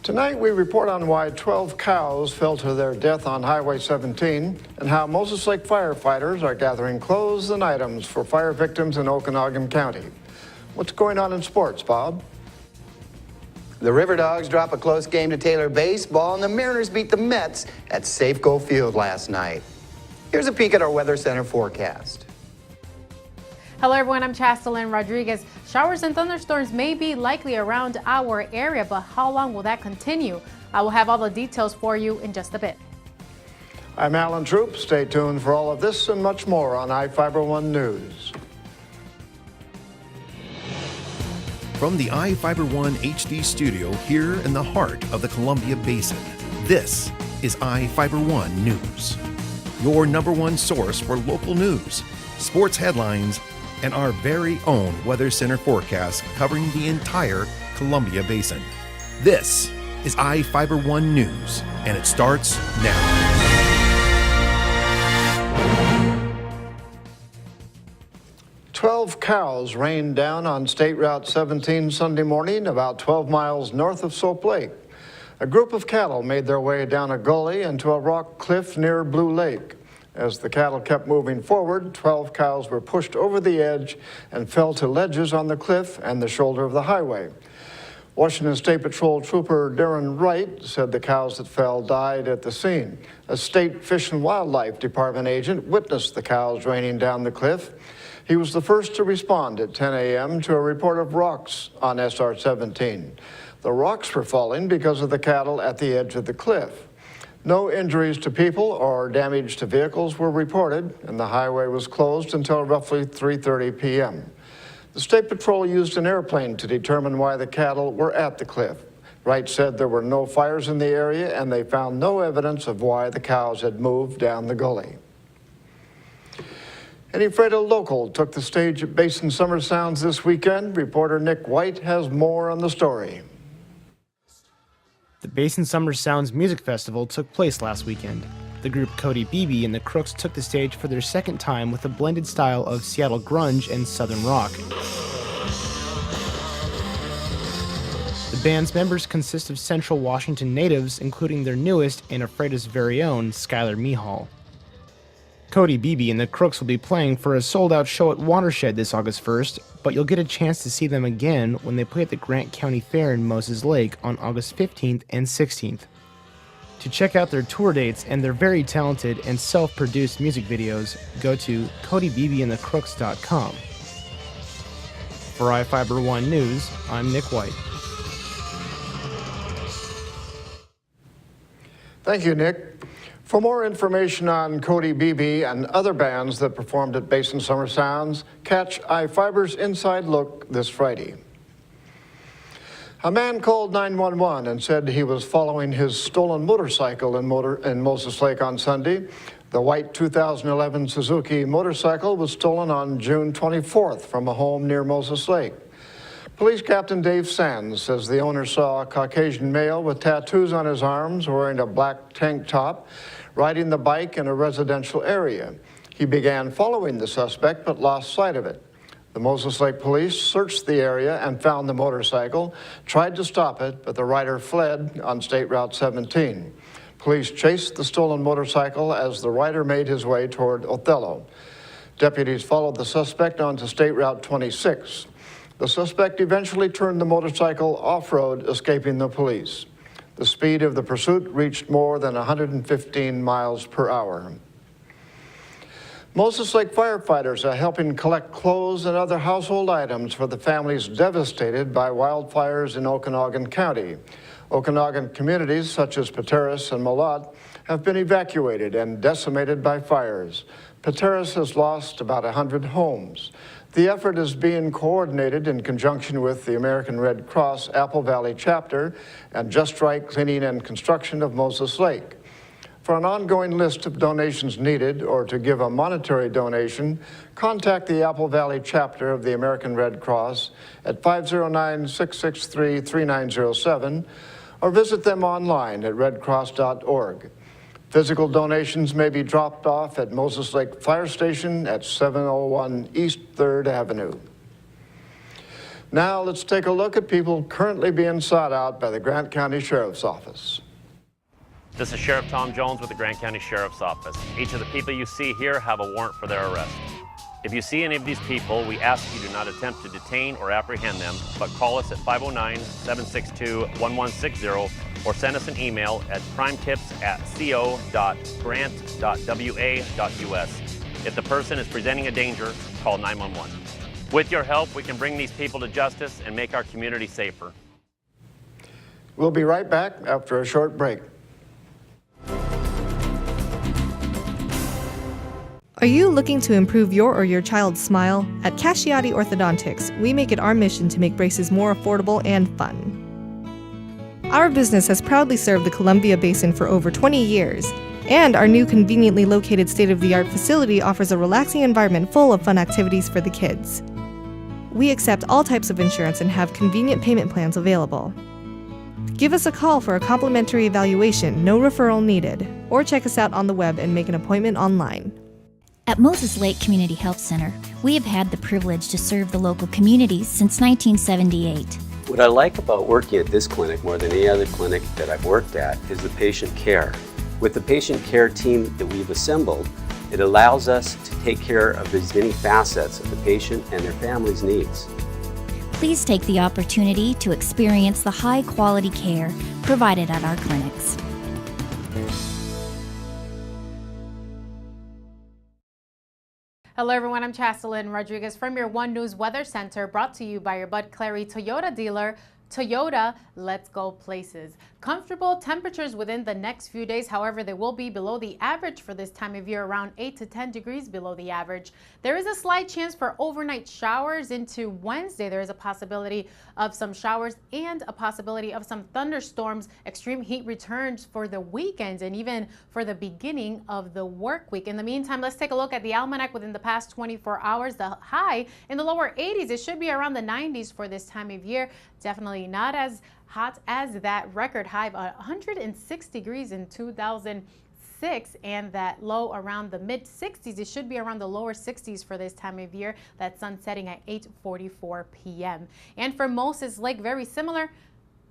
Tonight we report on why 12 cows fell to their death on Highway 17 and how Moses Lake firefighters are gathering clothes and items for fire victims in Okanogan County. What's going on in sports, Bob? The River Dogs drop a close game to Taylor baseball, and the Mariners beat the Mets at Safeco Field last night. Here's a peek at our Weather Center forecast. Hello everyone, I'm Chastelyn Rodriguez. Showers and thunderstorms may be likely around our area, but how long will that continue? I will have all the details for you in just a bit. I'm Alan Troop. Stay tuned for all of this and much more on iFiber One News. From the iFiber One HD studio here in the heart of the Columbia Basin, this is iFiber One News, your #1 source for local news, sports headlines, and our very own Weather Center forecast covering the entire Columbia Basin. This is iFiber One News, and it starts now. "12 cows rained down on State Route 17 Sunday morning, about 12 miles north of Soap Lake. A group of cattle made their way down a gully into a rock cliff near Blue Lake. As the cattle kept moving forward, 12 cows were pushed over the edge and fell to ledges on the cliff and the shoulder of the highway. Washington State Patrol Trooper Darren Wright said the cows that fell died at the scene. A State Fish and Wildlife Department agent witnessed the cows raining down the cliff. He was the first to respond at 10 a.m. to a report of rocks on SR 17. The rocks were falling because of the cattle at the edge of the cliff. No injuries to people or damage to vehicles were reported, and the highway was closed until roughly 3:30 p.m. The State Patrol used an airplane to determine why the cattle were at the cliff. Wright said there were no fires in the area, and they found no evidence of why the cows had moved down the gully. An Ephrata local took the stage at Basin Summer Sounds this weekend. Reporter Nick White has more on the story. The Basin Summer Sounds Music Festival took place last weekend. The group Cody Beebe and the Crooks took the stage for their second time with a blended style of Seattle grunge and southern rock. The band's members consist of Central Washington natives, including their newest and Ephrata's very own, Skylar Mihal. Cody Beebe and the Crooks will be playing for a sold-out show at Watershed this August 1st, but you'll get a chance to see them again when they play at the Grant County Fair in Moses Lake on August 15th and 16th. To check out their tour dates and their very talented and self-produced music videos, go to CodyBeebeandtheCrooks.com. For iFiber One News, I'm Nick White. Thank you, Nick. For more information on Cody Beebe and other bands that performed at Basin Summer Sounds, catch iFiber's Inside Look this Friday. A man called 911 and said he was following his stolen motorcycle in Moses Lake on Sunday. The white 2011 Suzuki motorcycle was stolen on June 24th from a home near Moses Lake. Police Captain Dave Sands says the owner saw a Caucasian male with tattoos on his arms wearing a black tank top riding the bike in a residential area. He began following the suspect but lost sight of it. The Moses Lake police searched the area and found the motorcycle, tried to stop it, but the rider fled on State Route 17. Police chased the stolen motorcycle as the rider made his way toward Othello. Deputies followed the suspect onto State Route 26. The suspect eventually turned the motorcycle off-road, escaping the police. The speed of the pursuit reached more than 115 miles per hour. Moses Lake firefighters are helping collect clothes and other household items for the families devastated by wildfires in Okanogan County. Okanogan communities such as Pateros and Malott have been evacuated and decimated by fires. Pateros has lost about 100 homes. The effort is being coordinated in conjunction with the American Red Cross Apple Valley Chapter and Just Right Cleaning and Construction of Moses Lake. For an ongoing list of donations needed or to give a monetary donation, contact the Apple Valley Chapter of the American Red Cross at 509-663-3907 or visit them online at redcross.org. Physical donations may be dropped off at Moses Lake Fire Station at 701 East 3rd Avenue. Now let's take a look at people currently being sought out by the Grant County Sheriff's Office. This is Sheriff Tom Jones with the Grant County Sheriff's Office. Each of the people you see here have a warrant for their arrest. If you see any of these people, we ask you do not attempt to detain or apprehend them, but call us at 509-762-1160 or send us an email at crimetips@co.grant.wa.us. If the person is presenting a danger, call 911. With your help, we can bring these people to justice and make our community safer. We'll be right back after a short break. Are you looking to improve your or your child's smile? At Casciati Orthodontics, we make it our mission to make braces more affordable and fun. Our business has proudly served the Columbia Basin for over 20 years, and our new conveniently located state-of-the-art facility offers a relaxing environment full of fun activities for the kids. We accept all types of insurance and have convenient payment plans available. Give us a call for a complimentary evaluation, no referral needed, or check us out on the web and make an appointment online. At Moses Lake Community Health Center, we have had the privilege to serve the local community since 1978. What I like about working at this clinic more than any other clinic that I've worked at is the patient care. With the patient care team that we've assembled, it allows us to take care of as many facets of the patient and their family's needs. Please take the opportunity to experience the high-quality care provided at our clinics. Hello everyone, I'm Chastelyn Rodriguez from your One News Weather Center, brought to you by your Bud Clary Toyota dealer. Toyota, let's go places. Comfortable temperatures within the next few days. However, they will be below the average for this time of year, around 8 to 10 degrees below the average. There is a slight chance for overnight showers into Wednesday. There is a possibility of some showers and a possibility of some thunderstorms. Extreme heat returns for the weekend and even for the beginning of the work week. In the meantime, let's take a look at the almanac within the past 24 hours. The high in the lower 80s. It should be around the 90s for this time of year. Definitely not as hot as that record high of 106 degrees in 2006, and that low around the mid 60s. It should be around the lower 60s for this time of year. That sun setting at 8:44 p.m. And for Moses Lake, very similar.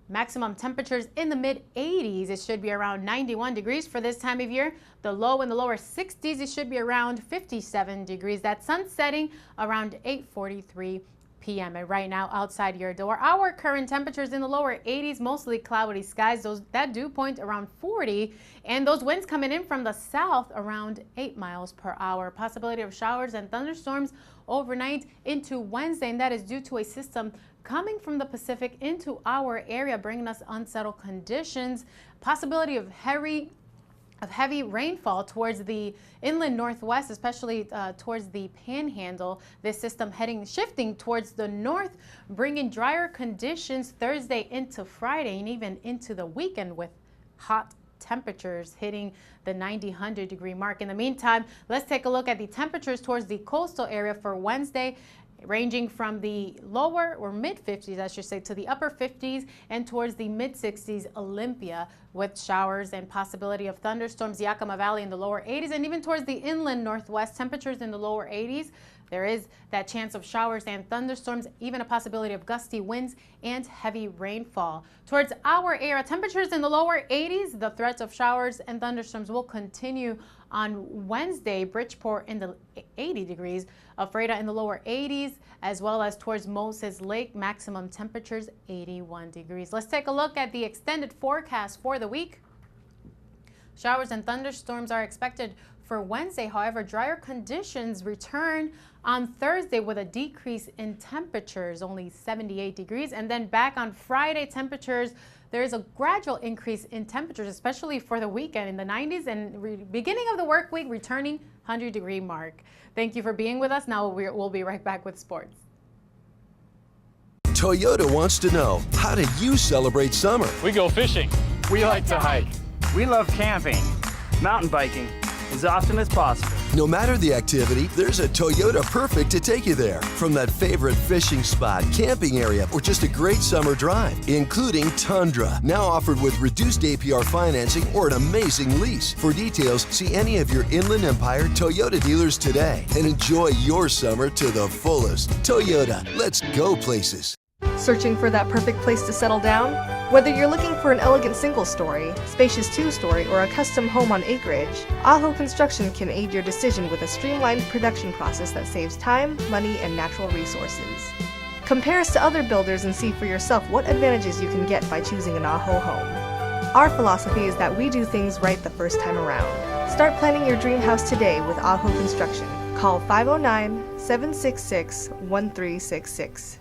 Maximum temperatures in the mid 80s. It should be around 91 degrees for this time of year. The low in the lower 60s. It should be around 57 degrees. That sun setting around 8:43 p.m. And right now outside your door, our current temperatures in the lower 80s, mostly cloudy skies. Those that dew point around 40, and those winds coming in from the south around 8 miles per hour. Possibility of showers and thunderstorms overnight into Wednesday, and that is due to a system coming from the Pacific into our area, bringing us unsettled conditions. Possibility of heavy rainfall towards the inland northwest, especially towards the panhandle. This system shifting towards the north, bringing drier conditions Thursday into Friday and even into the weekend, with hot temperatures hitting the 90-100 degree mark. In the meantime, let's take a look at the temperatures towards the coastal area for Wednesday, ranging from the lower or mid 50s, I should say, to the upper 50s, and towards the mid 60s, Olympia, with showers and possibility of thunderstorms. Yakima Valley in the lower 80s, and even towards the inland northwest, temperatures in the lower 80s. There is that chance of showers and thunderstorms, even a possibility of gusty winds and heavy rainfall. Towards our area, temperatures in the lower 80s. The threats of showers and thunderstorms will continue on Wednesday. Bridgeport in the 80 degrees, Ephrata in the lower 80s, as well as towards Moses Lake, maximum temperatures 81 degrees. Let's take a look at the extended forecast for the week. Showers and thunderstorms are expected for Wednesday. However, drier conditions return on Thursday with a decrease in temperatures, only 78 degrees. And then back on Friday, temperatures, there is a gradual increase in temperatures, especially for the weekend in the 90s, and beginning of the work week returning 100-degree mark. Thank you for being with us. Now we'll be right back with sports. Toyota wants to know, how do you celebrate summer? We go fishing. We like to hike. We love camping, mountain biking, as often as possible. No matter the activity, there's a Toyota perfect to take you there. From that favorite fishing spot, camping area, or just a great summer drive, including Tundra. Now offered with reduced APR financing or an amazing lease. For details, see any of your Inland Empire Toyota dealers today and enjoy your summer to the fullest. Toyota, let's go places. Searching for that perfect place to settle down? Whether you're looking for an elegant single-story, spacious two-story, or a custom home on acreage, Aho Construction can aid your decision with a streamlined production process that saves time, money, and natural resources. Compare us to other builders and see for yourself what advantages you can get by choosing an Aho home. Our philosophy is that we do things right the first time around. Start planning your dream house today with Aho Construction. Call 509-766-1366.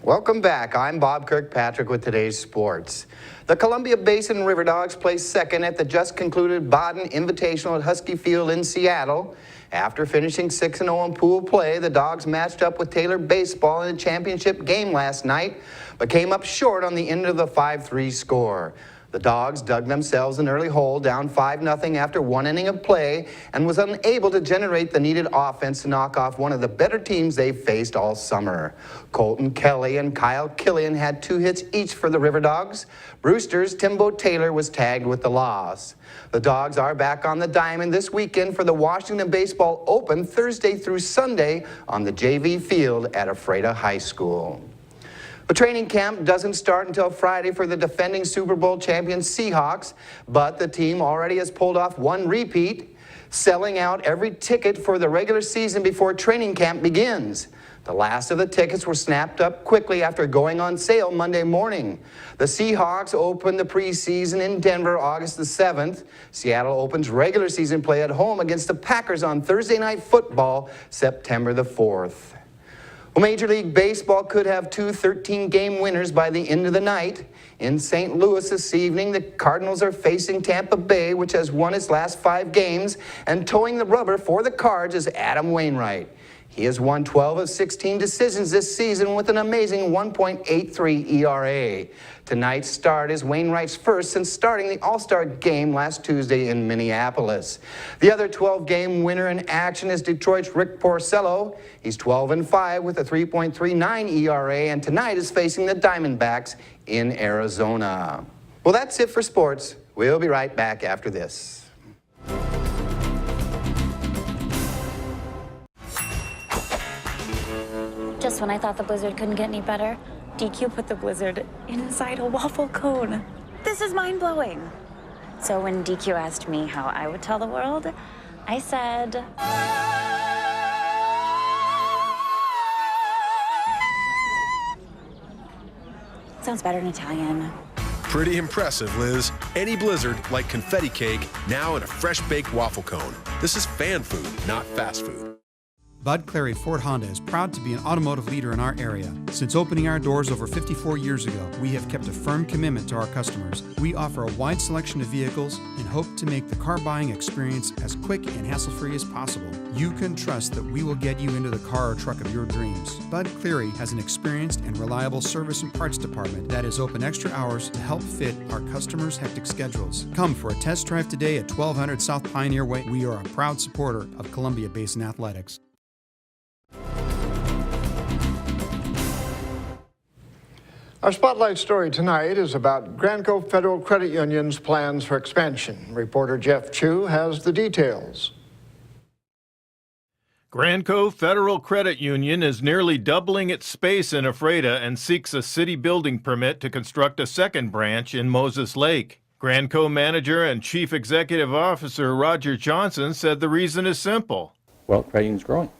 Welcome back. I'm Bob Kirkpatrick with today's sports. The Columbia Basin River Dogs placed second at the just concluded Baden Invitational at Husky Field in Seattle. After finishing 6-0 in pool play, the Dogs matched up with Taylor Baseball in a championship game last night, but came up short on the end of the 5-3 score. The Dogs dug themselves an early hole, down 5-0 after one inning of play, and was unable to generate the needed offense to knock off one of the better teams they've faced all summer. Colton Kelly and Kyle Killian had 2 hits each for the River Dogs. Brewster's Timbo Taylor was tagged with the loss. The Dogs are back on the diamond this weekend for the Washington Baseball Open Thursday through Sunday on the JV field at Ephrata High School. The training camp doesn't start until Friday for the defending Super Bowl champion Seahawks, but the team already has pulled off one repeat, selling out every ticket for the regular season before training camp begins. The last of the tickets were snapped up quickly after going on sale Monday morning. The Seahawks open the preseason in Denver August the 7th. Seattle opens regular season play at home against the Packers on Thursday Night Football, September the 4th. Well, Major League Baseball could have 2 13-game winners by the end of the night. In St. Louis this evening, the Cardinals are facing Tampa Bay, which has won its last 5 games, and towing the rubber for the Cards is Adam Wainwright. He has won 12 of 16 decisions this season with an amazing 1.83 ERA. Tonight's start is Wainwright's first since starting the All-Star game last Tuesday in Minneapolis. The other 12-game winner in action is Detroit's Rick Porcello. He's 12-5 with a 3.39 ERA, and tonight is facing the Diamondbacks in Arizona. Well, that's it for sports. We'll be right back after this. Just when I thought the blizzard couldn't get any better, DQ put the blizzard inside a waffle cone. This is mind-blowing. So when DQ asked me how I would tell the world, I said... Sounds better in Italian. Pretty impressive, Liz. Any blizzard, like confetti cake, now in a fresh-baked waffle cone. This is fan food, not fast food. Bud Clary Ford Honda is proud to be an automotive leader in our area. Since opening our doors over 54 years ago, we have kept a firm commitment to our customers. We offer a wide selection of vehicles and hope to make the car buying experience as quick and hassle-free as possible. You can trust that we will get you into the car or truck of your dreams. Bud Cleary has an experienced and reliable service and parts department that is open extra hours to help fit our customers' hectic schedules. Come for a test drive today at 1200 South Pioneer Way. We are a proud supporter of Columbia Basin Athletics. Our spotlight story tonight is about Granco Federal Credit Union's plans for expansion. Reporter Jeff Chu has the details. Granco Federal Credit Union is nearly doubling its space in Ephrata and seeks a city building permit to construct a second branch in Moses Lake. Granco manager and chief executive officer Roger Johnson said the reason is simple. Well, credit union's growing.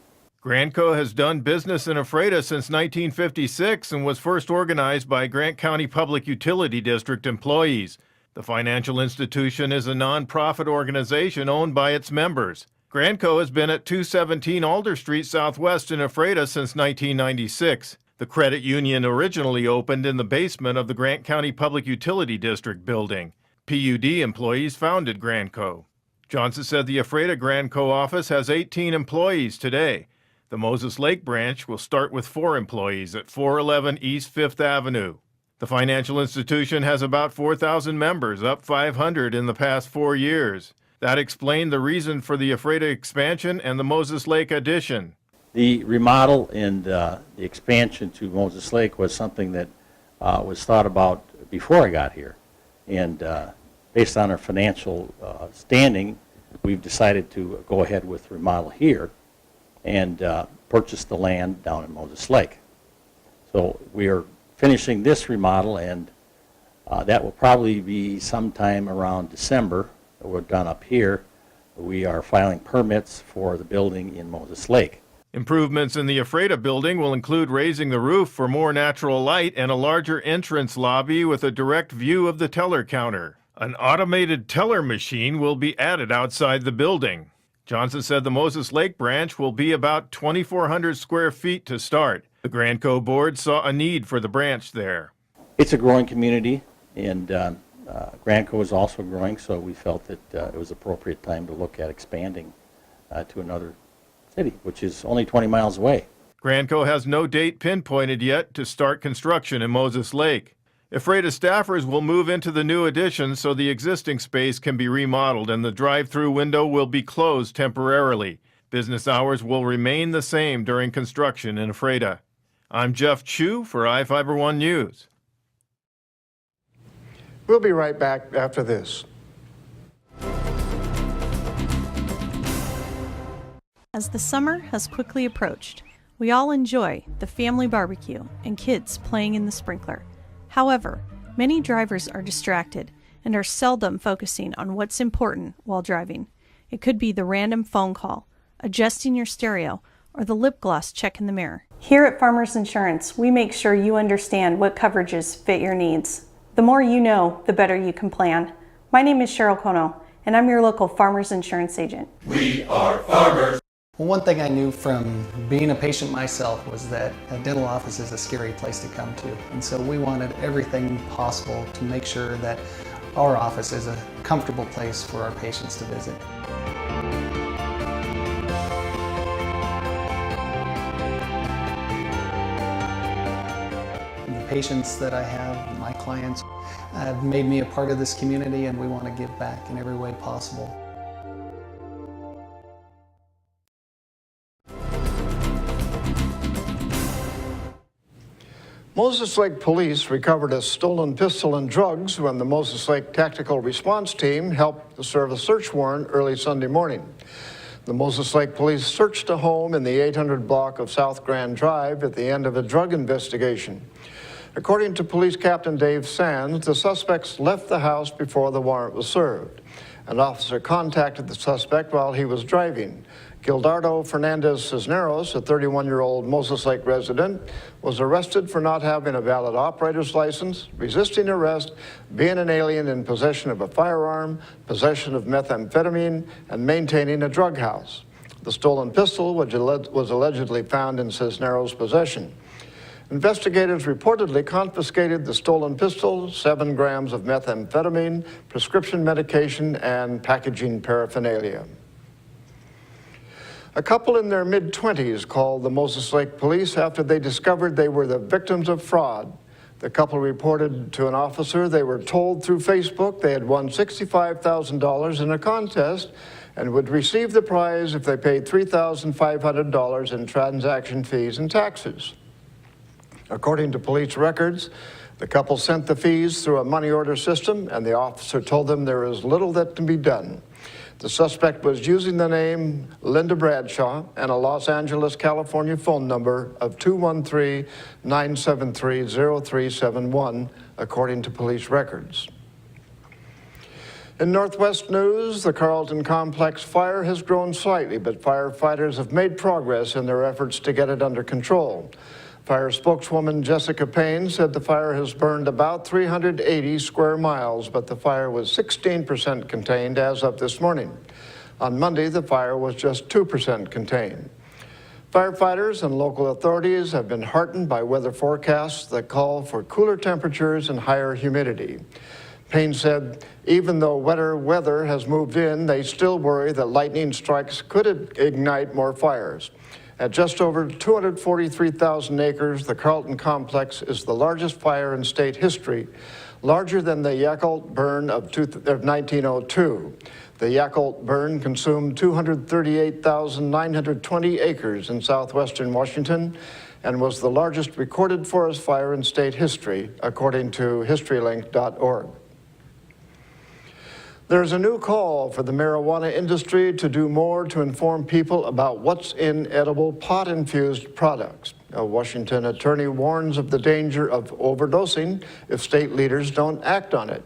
Granco has done business in Ephrata since 1956 and was first organized by Grant County Public Utility District employees. The financial institution is a nonprofit organization owned by its members. Granco has been at 217 Alder Street Southwest in Ephrata since 1996. The credit union originally opened in the basement of the Grant County Public Utility District building. PUD employees founded Granco. Johnson said the Ephrata Granco office has 18 employees today. The Moses Lake branch will start with 4 employees at 411 East 5th Avenue. The financial institution has about 4,000 members, up 500 in the past 4 years. That explained the reason for the Ephrata expansion and the Moses Lake addition. The remodel and the expansion to Moses Lake was something that was thought about before I got here. And based on our financial standing, we've decided to go ahead with remodel here. and purchased the land down in Moses Lake. So we are finishing this remodel, and that will probably be sometime around December. We're done up here. We are filing permits for the building in Moses Lake. Improvements in the Ephrata building will include raising the roof for more natural light and a larger entrance lobby with a direct view of the teller counter. An automated teller machine will be added outside the building. Johnson said the Moses Lake branch will be about 2,400 square feet to start. The Grandco board saw a need for the branch there. It's a growing community, and Grandco is also growing, so we felt that it was appropriate time to look at expanding to another city, which is only 20 miles away. Grandco has no date pinpointed yet to start construction in Moses Lake. Ephrata staffers will move into the new addition so the existing space can be remodeled and the drive-through window will be closed temporarily. Business hours will remain the same during construction in Ephrata. I'm Jeff Chu for iFiber One News. We'll be right back after this. As the summer has quickly approached, we all enjoy the family barbecue and kids playing in the sprinkler. However, many drivers are distracted and are seldom focusing on what's important while driving. It could be the random phone call, adjusting your stereo, or the lip gloss check in the mirror. Here at Farmers Insurance, we make sure you understand what coverages fit your needs. The more you know, the better you can plan. My name is Cheryl Kono, and I'm your local Farmers Insurance agent. We are farmers. Well, one thing I knew from being a patient myself was that a dental office is a scary place to come to. And so we wanted everything possible to make sure that our office is a comfortable place for our patients to visit. The patients that I have, my clients, have made me a part of this community, and we want to give back in every way possible. Moses Lake Police recovered a stolen pistol and drugs when the Moses Lake Tactical Response Team helped to serve a search warrant early Sunday morning. The Moses Lake Police searched a home in the 800 block of South Grand Drive at the end of a drug investigation. According to Police Captain Dave Sands, the suspects left the house before the warrant was served. An officer contacted the suspect while he was driving. Gildardo Fernandez Cisneros, a 31-year-old Moses Lake resident, was arrested for not having a valid operator's license, resisting arrest, being an alien in possession of a firearm, possession of methamphetamine, and maintaining a drug house. The stolen pistol was allegedly found in Cisneros' possession. Investigators reportedly confiscated the stolen pistol, 7 grams of methamphetamine, prescription medication, and packaging paraphernalia. A couple in their mid-20s called the Moses Lake Police after they discovered they were the victims of fraud. The couple reported to an officer they were told through Facebook they had won $65,000 in a contest and would receive the prize if they paid $3,500 in transaction fees and taxes. According to police records, the couple sent the fees through a money order system, and the officer told them there is little that can be done. The suspect was using the name Linda Bradshaw and a Los Angeles, California phone number of 213-973-0371, according to police records. In Northwest news, the Carlton Complex fire has grown slightly, but firefighters have made progress in their efforts to get it under control. Fire spokeswoman Jessica Payne said the fire has burned about 380 square miles, but the fire was 16% contained as of this morning. On Monday, the fire was just 2% contained. Firefighters and local authorities have been heartened by weather forecasts that call for cooler temperatures and higher humidity. Payne said, even though wetter weather has moved in, they still worry that lightning strikes could ignite more fires. At just over 243,000 acres, the Carlton Complex is the largest fire in state history, larger than the Yakult burn of 1902. The Yakult burn consumed 238,920 acres in southwestern Washington and was the largest recorded forest fire in state history, according to HistoryLink.org. There's a new call for the marijuana industry to do more to inform people about what's in edible pot-infused products. A Washington attorney warns of the danger of overdosing if state leaders don't act on it.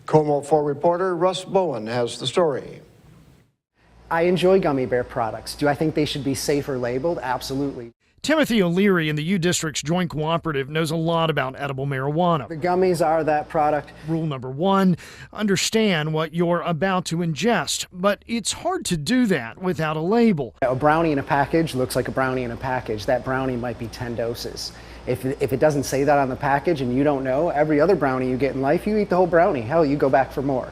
KOMO 4 reporter Russ Bowen has the story. I enjoy gummy bear products. Do I think they should be safer labeled? Absolutely. Timothy O'Leary in the U District's Joint Cooperative knows a lot about edible marijuana. The gummies are that product. Rule number 1, understand what you're about to ingest, but it's hard to do that without a label. A brownie in a package looks like a brownie in a package. That brownie might be 10 doses. If it doesn't say that on the package and you don't know, every other brownie you get in life, you eat the whole brownie. Hell, you go back for more.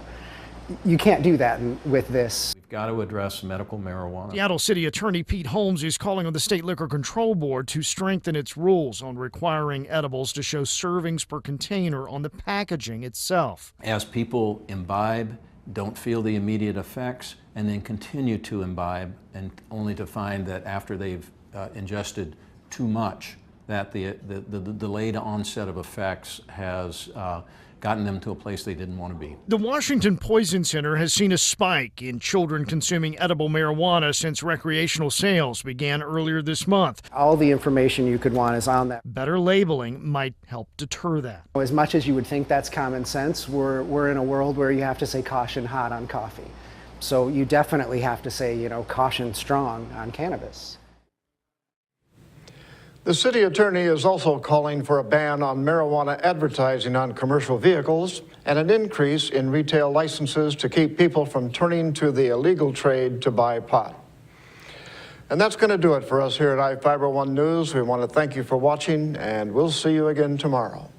You can't do that with this. We've got to address medical marijuana. Seattle City Attorney Pete Holmes is calling on the State Liquor Control Board to strengthen its rules on requiring edibles to show servings per container on the packaging itself. As people imbibe, don't feel the immediate effects, and then continue to imbibe, and only to find that after they've ingested too much, that the delayed onset of effects has gotten them to a place they didn't want to be. The Washington Poison Center has seen a spike in children consuming edible marijuana since recreational sales began earlier this month. All the information you could want is on that. Better labeling might help deter that. As much as you would think that's common sense, we're in a world where you have to say caution hot on coffee. So you definitely have to say, caution strong on cannabis. The city attorney is also calling for a ban on marijuana advertising on commercial vehicles and an increase in retail licenses to keep people from turning to the illegal trade to buy pot. And that's going to do it for us here at iFiber One News. We want to thank you for watching, and we'll see you again tomorrow.